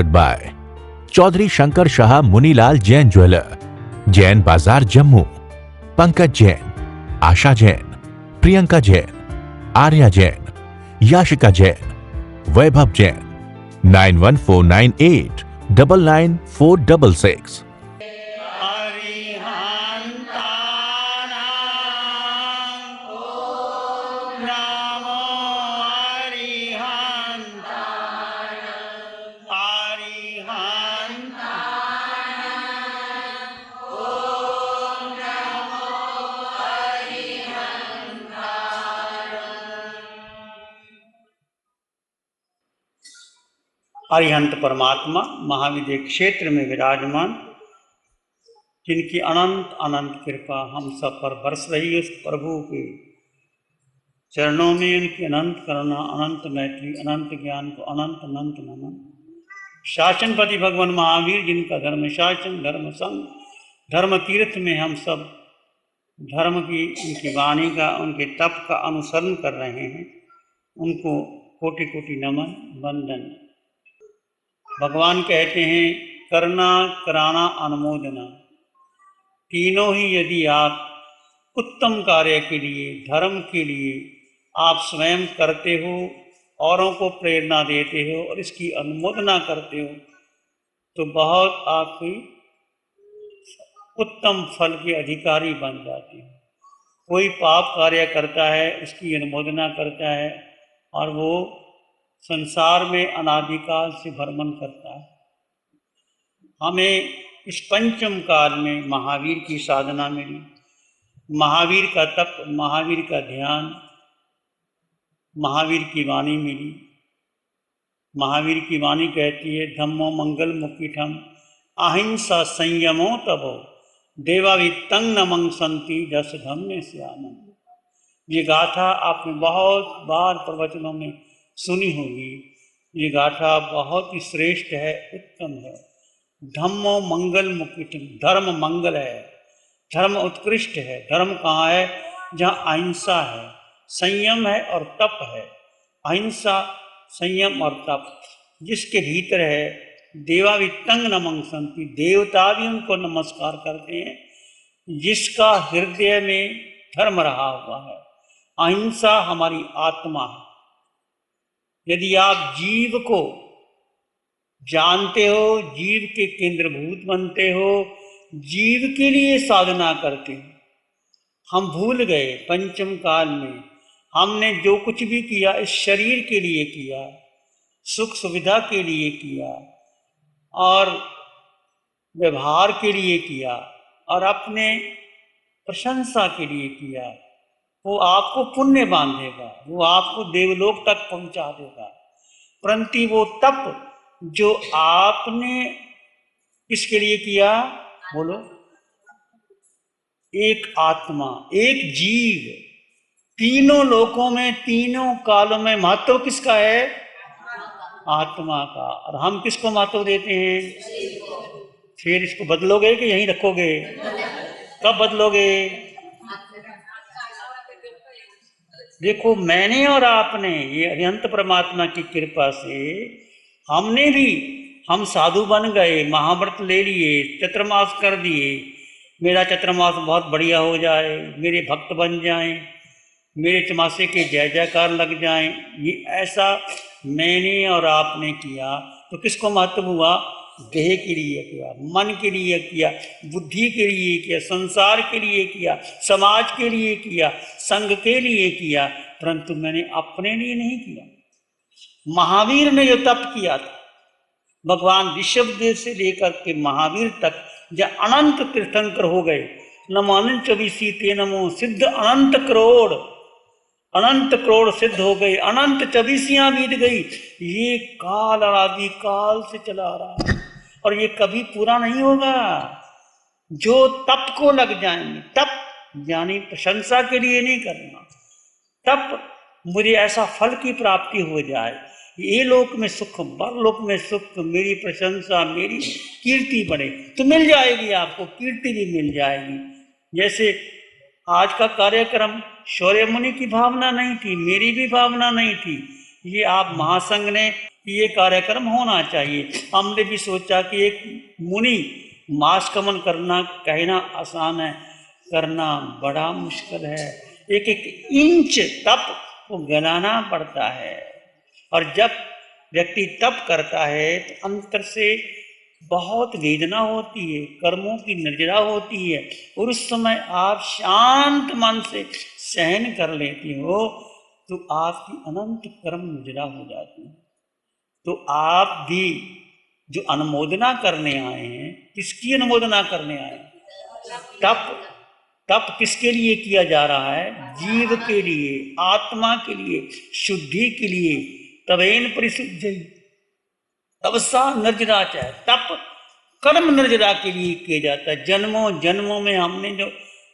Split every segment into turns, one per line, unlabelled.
Bye Chaudhary Shankar Shah Munilal Jain jeweller, Jain बाजार जम्मू, पंकज जैन, आशा जैन, प्रियंका जैन, आर्या जैन, याशिका जैन, वैभव जैन। 9149899466।
अरिहंत परमात्मा महाविद्य क्षेत्र में विराजमान, जिनकी अनंत अनंत कृपा हम सब पर बरस रही है, उस प्रभु के चरणों में उनकी अनंत करुणा, अनंत मैत्री, अनंत ज्ञान को अनंत अनंत नमन। शासनपति भगवान महावीर, जिनका धर्म शासन, धर्म संघ, धर्म तीर्थ में हम सब धर्म की उनकी वाणी का, उनके तप का अनुसरण कर रहे हैं, उनको कोटि कोटि नमन वंदन। भगवान कहते हैं करना कराना अनुमोदना, तीनों ही यदि आप उत्तम कार्य के लिए, धर्म के लिए आप स्वयं करते हो, औरों को प्रेरणा देते हो और इसकी अनुमोदना करते हो, तो बहुत आपकी उत्तम फल के अधिकारी बन जाते हो। कोई पाप कार्य करता है, उसकी अनुमोदना करता है और वो संसार में अनादिकाल से भ्रमण करता है। हमें इस पंचम काल में महावीर की साधना मिली, महावीर का तप, महावीर का ध्यान, महावीर की वाणी मिली। महावीर की वाणी कहती है धम्मो मंगल मुखिठम अहिंसा संयमो तबो देवावित्तं नमं संति जस धम्मे स्यानंद। ये गाथा आपने बहुत बार प्रवचनों में सुनी होगी। ये गाथा बहुत ही श्रेष्ठ है, उत्तम है। धम्मो मंगल मुखिठम, धर्म मंगल है, धर्म उत्कृष्ट है। धर्म कहाँ है? जहाँ अहिंसा है, संयम है और तप है। अहिंसा, संयम और तप जिसके भीतर है, देवावित्तं नमं संति, देवता भी उनको नमस्कार करते हैं। जिसका हृदय में धर्म रहा हुआ है, अहिंसा हमारी आत्मा है। यदि आप जीव को जानते हो, जीव के केंद्रभूत बनते हो, जीव के लिए साधना करते हो। हम भूल गए पंचम काल में हमने जो कुछ भी किया इस शरीर के लिए किया, सुख सुविधा के लिए किया और व्यवहार के लिए किया और अपने प्रशंसा के लिए किया। वो आपको पुण्य बांधेगा, वो आपको देवलोक तक पहुंचा देगा। परंतु वो तप जो आपने इसके लिए किया, बोलो, एक आत्मा, एक जीव, तीनों लोकों में, तीनों कालों में महत्व किसका है? आत्मा का। और हम किसको महत्व देते हैं? फिर इसको बदलोगे कि यहीं रखोगे? कब बदलोगे? देखो, मैंने और आपने, ये अरिहंत परमात्मा की कृपा से हमने भी, हम साधु बन गए, महाव्रत ले लिए, चतुर्मास कर दिए। मेरा चतुर्मास बहुत बढ़िया हो जाए, मेरे भक्त बन जाएं, मेरे चमासे के जय जयकार लग जाएं, ये ऐसा मैंने और आपने किया तो किसको महत्व हुआ? देह के लिए किया, मन के लिए किया, बुद्धि के लिए किया, संसार के लिए किया, समाज के लिए किया, संघ के लिए किया, परंतु मैंने अपने लिए नहीं किया। महावीर ने जो तप किया था, भगवान ऋषभदेव से लेकर के महावीर तक जब अनंत तीर्थंकर हो गए, नमो अनंत चौबीसी ते नमो सिद्ध अनंत करोड़, अनंत करोड़ सिद्ध हो गए, अनंत चौबीसियां बीत गई। ये काल आदि काल से चला रहा है और ये कभी पूरा नहीं होगा। जो तप को लग जाएंगे, तप यानी प्रशंसा के लिए नहीं करना, तप मुझे ऐसा फल की प्राप्ति हो जाए, ये लोक में सुख, परलोक में सुख, मेरी प्रशंसा, मेरी कीर्ति बढ़े, तो मिल जाएगी आपको, कीर्ति भी मिल जाएगी। जैसे आज का कार्यक्रम शौर्य मुनि की भावना नहीं थी, मेरी भी भावना नहीं थी, ये आप महासंघ ने कि ये कार्यक्रम होना चाहिए। हमने भी सोचा कि एक मुनि मास्कमन करना कहना आसान है, करना बड़ा मुश्किल है। एक एक इंच तप को गलाना पड़ता है, और जब व्यक्ति तप करता है तो अंतर से बहुत वेदना होती है, कर्मों की निर्जरा होती है, और उस समय आप शांत मन से सहन कर लेते हो तो आपकी अनंत कर्म निर्जरा हो जाती है। तो आप भी जो अनुमोदना करने आए हैं, किसकी अनुमोदना करने आए हैं? तप। तप किसके लिए किया जा रहा है? जीव के लिए, आत्मा के लिए, शुद्धि के लिए। तवेन परिशुद्धि तपसा निर्जरा चाहे। तप कर्म निर्जरा के लिए किया जाता है। जन्मों जन्मों में हमने जो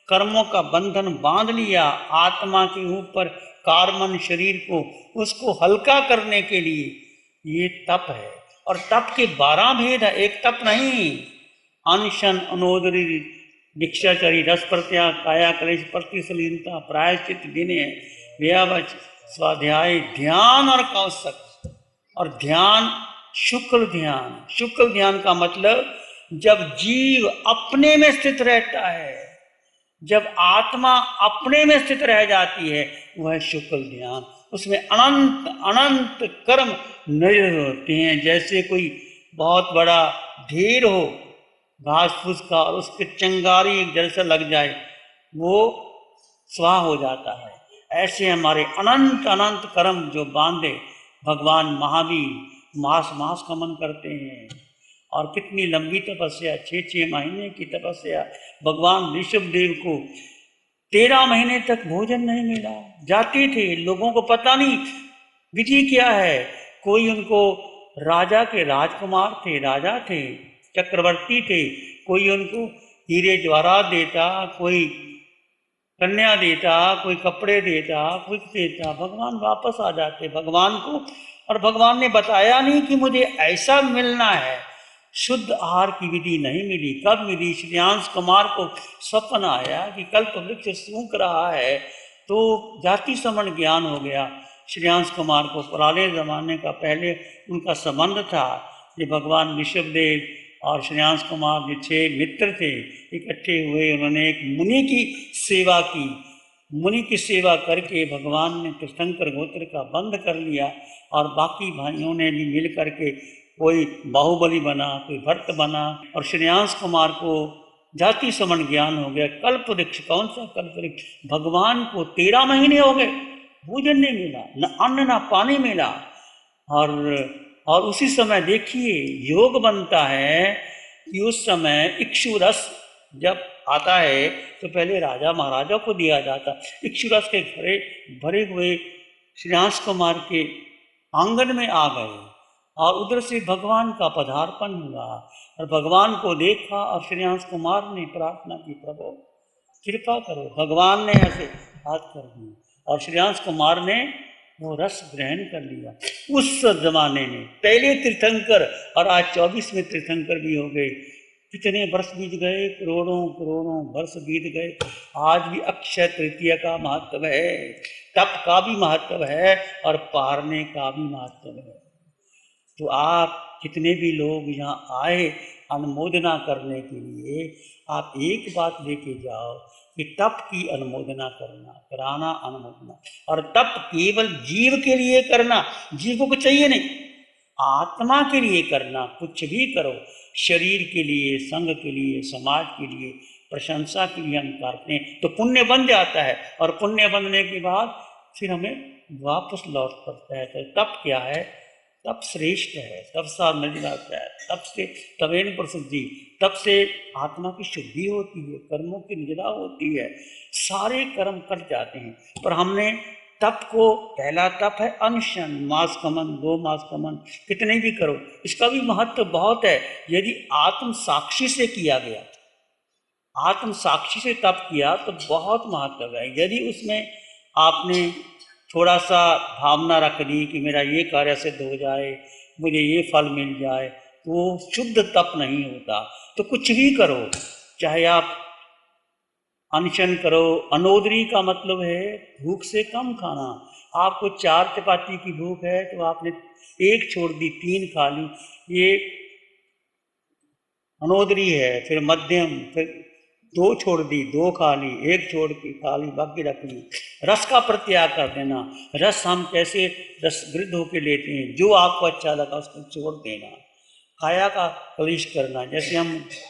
कर्मों का बंधन बांध लिया आत्मा के ऊपर, कार्मन शरीर को, उसको हल्का करने के लिए ये तप है। और तप के 12 भेद है, एक तप नहीं। अनशन, अनोदरी, दीक्षाचरी, रस प्रत्याग, काया क्लेश, प्रतिशलीनता, प्रायश्चित, विनय, व्यावच, स्वाध्याय, ध्यान और कौशक। और ध्यान शुक्ल ध्यान। शुक्ल ध्यान का मतलब जब जीव अपने में स्थित रहता है, जब आत्मा अपने में स्थित रह जाती है, वह शुक्ल ध्यान। उसमें अनंत अनंत कर्म निर्जर होते हैं। जैसे कोई बहुत बड़ा ढेर हो घास फूस का, और उसके चिंगारी एक जल से लग जाए, वो स्वाहा हो जाता है। ऐसे हमारे अनंत अनंत कर्म जो बांधे भगवान महावीर मास मास गमन करते हैं। और कितनी लंबी तपस्या, 6-6 महीने की तपस्या। भगवान ऋषभदेव को 13 महीने तक भोजन नहीं मिला। जाते थे, लोगों को पता नहीं विधि क्या है। कोई उनको राजा के राजकुमार थे, राजा थे, चक्रवर्ती थे, कोई उनको हीरे जवाहरात देता, कोई कन्या देता, कोई कपड़े देता, कुछ देता। भगवान वापस आ जाते भगवान को, और भगवान ने बताया नहीं कि मुझे ऐसा मिलना है। शुद्ध आहार की विधि नहीं मिली। कब मिली? श्रेयांश कुमार को स्वप्न आया कि कल्प वृक्ष सूख रहा है, तो जाति समण ज्ञान हो गया श्रेयांश कुमार को। पुराने जमाने का पहले उनका संबंध था। ये भगवान ऋषभदेव और श्रेयांश कुमार जो 6 मित्र थे इकट्ठे हुए, उन्होंने एक मुनि की सेवा की। मुनि की सेवा करके भगवान ने तीर्थंकर गोत्र का बंध कर लिया, और बाकी भाइयों ने भी मिल करके कोई बाहुबली बना, कोई भट्ट बना, और श्रेयांश कुमार को जाति समण ज्ञान हो गया। कल्प वृक्ष, कौन सा कल्प वृक्ष? भगवान को 13 महीने हो गए, भोजन नहीं मिला, न अन्न न पानी मिला। और उसी समय देखिए योग बनता है कि उस समय इक्षु रस जब आता है तो पहले राजा महाराजा को दिया जाता। इक्षु रस के घरे भरे हुए श्रेयांश कुमार के आंगन में आ गए, और उधर से भगवान का पदार्पण हुआ, और भगवान को देखा, और श्रेयांश कुमार ने प्रार्थना की, प्रभु कृपा करो। भगवान ने ऐसे हाथ कर दिए, और श्रेयांश कुमार ने वो रस ग्रहण कर लिया। उस जमाने में पहले तीर्थंकर, और आज 24वें तीर्थंकर भी हो गए। कितने वर्ष बीत गए, करोड़ों करोड़ों वर्ष बीत गए। आज भी अक्षय तृतीया का महत्व है, तप का भी महत्व है, और पारने का भी महत्व है। तो आप कितने भी लोग यहाँ आए अनुमोदना करने के लिए, आप एक बात लेके जाओ कि तप की अनुमोदना करना, कराना अनुमोदना। और तप केवल जीव के लिए करना, जीव को कुछ चाहिए नहीं, आत्मा के लिए करना। कुछ भी करो, शरीर के लिए, संघ के लिए, समाज के लिए, प्रशंसा के लिए हम करते हैं तो पुण्य बन जाता है, और पुण्य बनने के बाद फिर हमें वापस लौट पड़ता है। तो तप क्या है? तप श्रेष्ठ है, तप सा मिल जाता है, तप से तवेन प्रसिद्धि, तप से आत्मा की शुद्धि होती है, कर्मों की निजरा होती है, सारे कर्म कट जाते हैं। पर हमने तप को, पहला तप है अनशन, मास कमन, 2 मास कमन, कितने भी करो, इसका भी महत्व बहुत है। यदि आत्म साक्षी से किया गया, आत्म साक्षी से तप किया तो बहुत महत्व है। यदि उसमें आपने थोड़ा सा भावना रख दी कि मेरा ये कार्य सिद्ध हो जाए, मुझे ये फल मिल जाए, तो वो शुद्ध तप नहीं होता। तो कुछ भी करो, चाहे आप अनशन करो। अनोदरी का मतलब है भूख से कम खाना। आपको 4 चपाती की भूख है तो आपने एक छोड़ दी 3 खा ली, ये अनोदरी है। फिर मध्यम, फिर 2 छोड़ दी, 2 खा ली, 1 छोड़ के खा ली, बाकी रख ली। रस का प्रत्याग कर देना। रस हम कैसे रस वृद्ध होकर लेते हैं, जो आपको अच्छा लगा उसको छोड़ देना। काया का कलिश करना, जैसे हम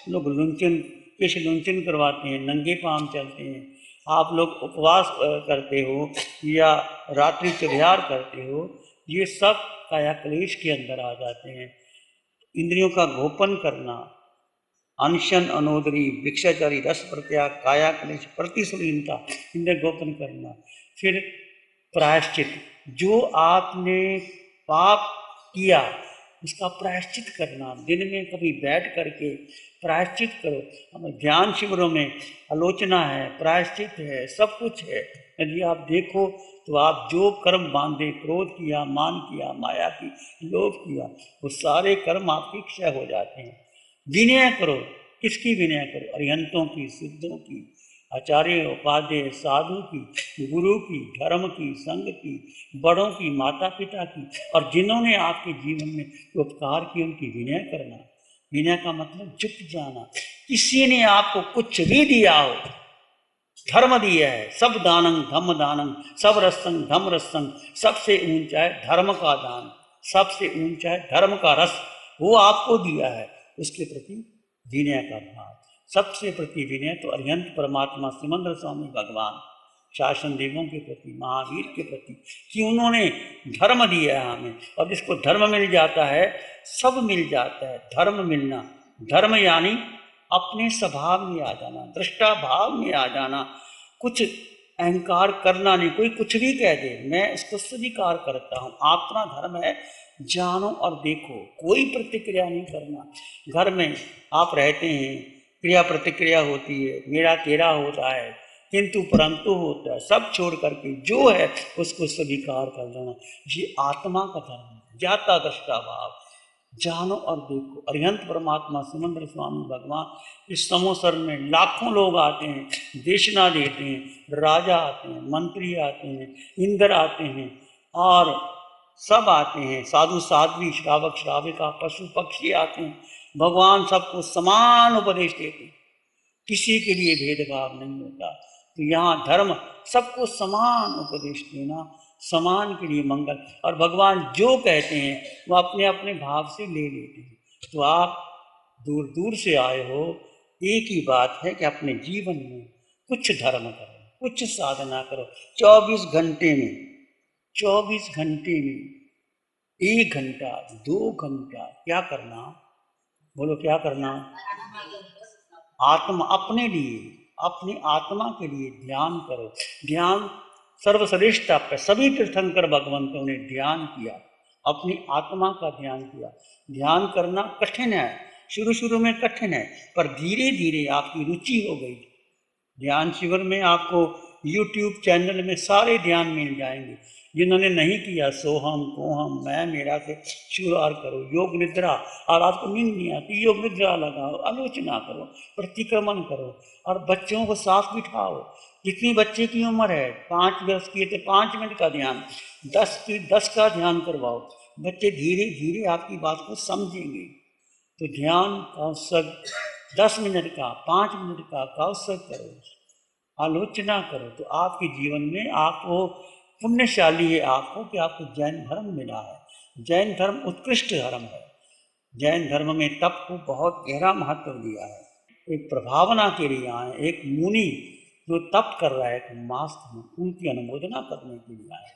लोग लुंचन, केश लुंचन करवाते हैं, नंगे पांव चलते हैं, आप लोग उपवास करते हो या रात्रि चौधार करते हो, ये सब काया कलेश के अंदर आ जाते हैं। इंद्रियों का गोपन करना, अनशन, अनोदरी, भिक्षाचारी, रस प्रत्याग, काया कलेश, प्रतिशुलीनता, इंद्रिय गोपन करना। फिर प्रायश्चित, जो आपने पाप किया उसका प्रायश्चित करना। दिन में कभी बैठ करके प्रायश्चित करो। हमें ध्यान शिविरों में आलोचना है, प्रायश्चित है, सब कुछ है। यदि आप देखो तो आप जो कर्म बांधे, क्रोध किया, मान किया, माया की, लोभ किया, वो सारे कर्म आपके क्षय हो जाते हैं। विनय करो। किसकी विनय करो? अरिहंतों की, सिद्धों की, आचार्य उपाध्याय, साधु की, गुरु की, धर्म की, संघ की, बड़ों की, माता पिता की, और जिन्होंने आपके जीवन में उपकार किए उनकी विनय करना। विनय का मतलब झुक जाना। किसी ने आपको कुछ भी दिया हो, धर्म दिया है, सब दानंग धम्म दानंग, सब रसंग धम रसंग, सबसे ऊंचा है धर्म का दान, सबसे ऊंचा है धर्म का रस, वो आपको दिया है, उसके प्रति विनय का भाव। सबसे प्रति विनय तो अरिहंत परमात्मा सिमंदर स्वामी भगवान, शासन देवों के प्रति, महावीर के प्रति, कि उन्होंने धर्म दिया है हमें, और जिसको धर्म मिल जाता है सब मिल जाता है। धर्म मिलना, धर्म यानी अपने स्वभाव में आ जाना, दृष्टा भाव में आ जाना, कुछ अहंकार करना नहीं। कोई कुछ भी कह दे, मैं इसको स्वीकार करता हूँ, अपना धर्म है, जानो और देखो, कोई प्रतिक्रिया नहीं करना। घर में आप रहते हैं, क्रिया प्रतिक्रिया होती है, मेरा तेरा होता है, किंतु परंतु होता है, सब छोड़ करके जो है उसको स्वीकार कर लेना। ये आत्मा का धर्म है, जाता दृष्टा भाव, जानो और देखो। अरिहंत परमात्मा सिमंदर स्वामी भगवान इस समोसर में लाखों लोग आते हैं, देशना देते हैं, राजा आते हैं, मंत्री आते हैं, इंद्र आते हैं, और सब आते हैं, साधु साध्वी, श्रावक श्राविका, पशु पक्षी आते हैं। भगवान सबको समान उपदेश देते हैं, किसी के लिए भेदभाव नहीं होता। तो यहाँ धर्म सबको समान उपदेश देना, समान के लिए मंगल, और भगवान जो कहते हैं वो अपने अपने भाव से ले लेते हैं। तो आप दूर दूर से आए हो, एक ही बात है कि अपने जीवन में कुछ धर्म करो, कुछ साधना करो। 24 घंटे में, 24 घंटे में 1 घंटा, 2 घंटा क्या करना? बोलो क्या करना? आत्मा, अपने लिए, अपनी आत्मा के लिए ध्यान करो। ध्यान सर्वश्रेष्ठ है। सभी तीर्थंकर भगवंतों ने ध्यान किया, अपनी आत्मा का ध्यान किया। ध्यान करना कठिन है, शुरू शुरू में कठिन है, पर धीरे धीरे आपकी रुचि हो गई। ध्यान शिविर में आपको YouTube चैनल में सारे ध्यान मिल जाएंगे। जिन्होंने नहीं किया, सोहम कोहम मैं मेरा से शुरुआत करो, योग निद्रा, और आपको नींद नहीं आती, योग निद्रा लगाओ, आलोचना करो, प्रतिक्रमण करो, और बच्चों को साथ बिठाओ। जितनी बच्चे की उम्र है, 5 वर्ष की है तो 5 मिनट का ध्यान, 10 की 10 का ध्यान करवाओ। बच्चे धीरे धीरे आपकी बात को समझेंगे। तो ध्यान का अवसर 10 मिनट का, 5 मिनट का अवसर करो, आलोचना करो। तो आपके जीवन में आपको पुण्यशाली है आपको कि आपको जैन धर्म मिला है। जैन धर्म उत्कृष्ट धर्म है। जैन धर्म में तप को बहुत गहरा महत्व दिया है। एक प्रभावना के लिए आए, एक मुनि जो तप कर रहा है एक मास में, उनकी अनुमोदना करने के लिए आए।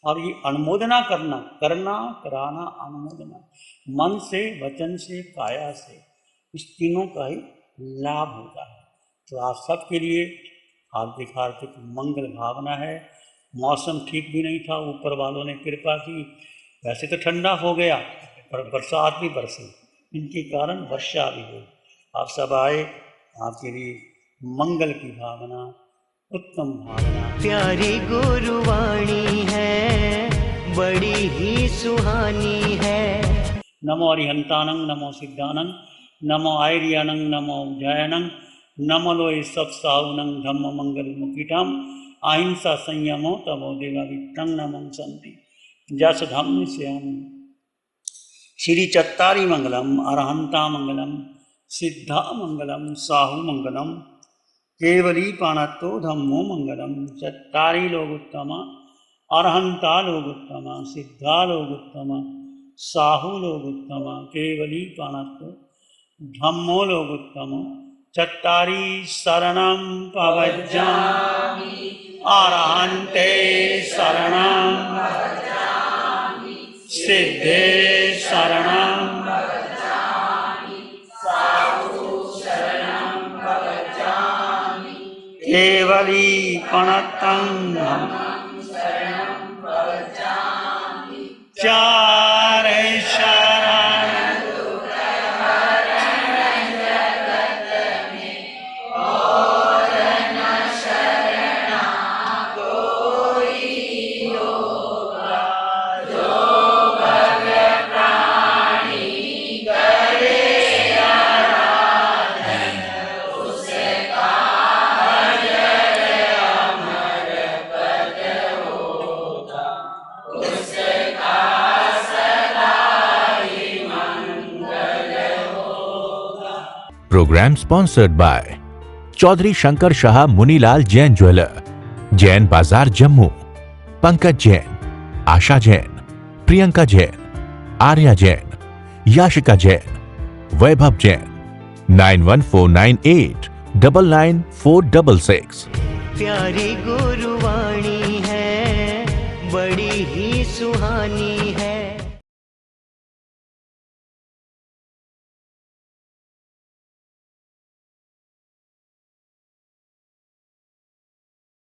और ये अनुमोदना करना, करना, कराना, अनुमोदना, मन से, वचन से, काया से, इस तीनों का ही लाभ होता है। तो आप सबके लिए हार्दिक हार्दिक मंगल भावना है। मौसम ठीक भी नहीं था, ऊपर वालों ने कृपा की, वैसे तो ठंडा हो गया, पर बरसात भी बरसी, इनके कारण वर्षा भी हुई। आप सब आए, आपके लिए मंगल की भावना, उत्तम भावना।
प्यारी गुरुवाणी है, बड़ी ही सुहानी है।
नमो अरिहंतानंग, नमो सिद्धानंग, नमो आयर्यानंग, नमो जयनंग, नमो लोय सब साउनंग, धम्म मंगल मुखिटम, अहिंसा संयमो तमो देवा वित्तं नमं संति, जस धम्म श्याम श्री चत्तारी मंगलम, अरहंता मंगलम, सिद्धा मंगलम, साहू मंगलम, केवली पाणत्तो धम्मो मंगलम। चत्तारी लोग उत्तम, अरहंता लोग उत्तम, सिद्धा लोग उत्तम, साहू लोग उत्तम, केवली पाणत्तो धम्मो लोग उत्तम। चत्तारी शरणं प्रव्रजामि, अरहन्ते शरणं प्रव्रजामि, सिद्धे शरणं प्रव्रजामि, साधु शरणं प्रव्रजामि, केवली पाणत्तं धम्मं शरणं प्रव्रजामि। चार शरण
Program sponsored by Chaudhary Shankar Shah Munilal Jain jeweller, Jain बाजार जम्मू, पंकज जैन, आशा जैन, प्रियंका जैन, आर्या जैन, याशिका जैन, वैभव जैन। 9149899466।
प्यारी गुरुवाणी है, बड़ी ही सुहानी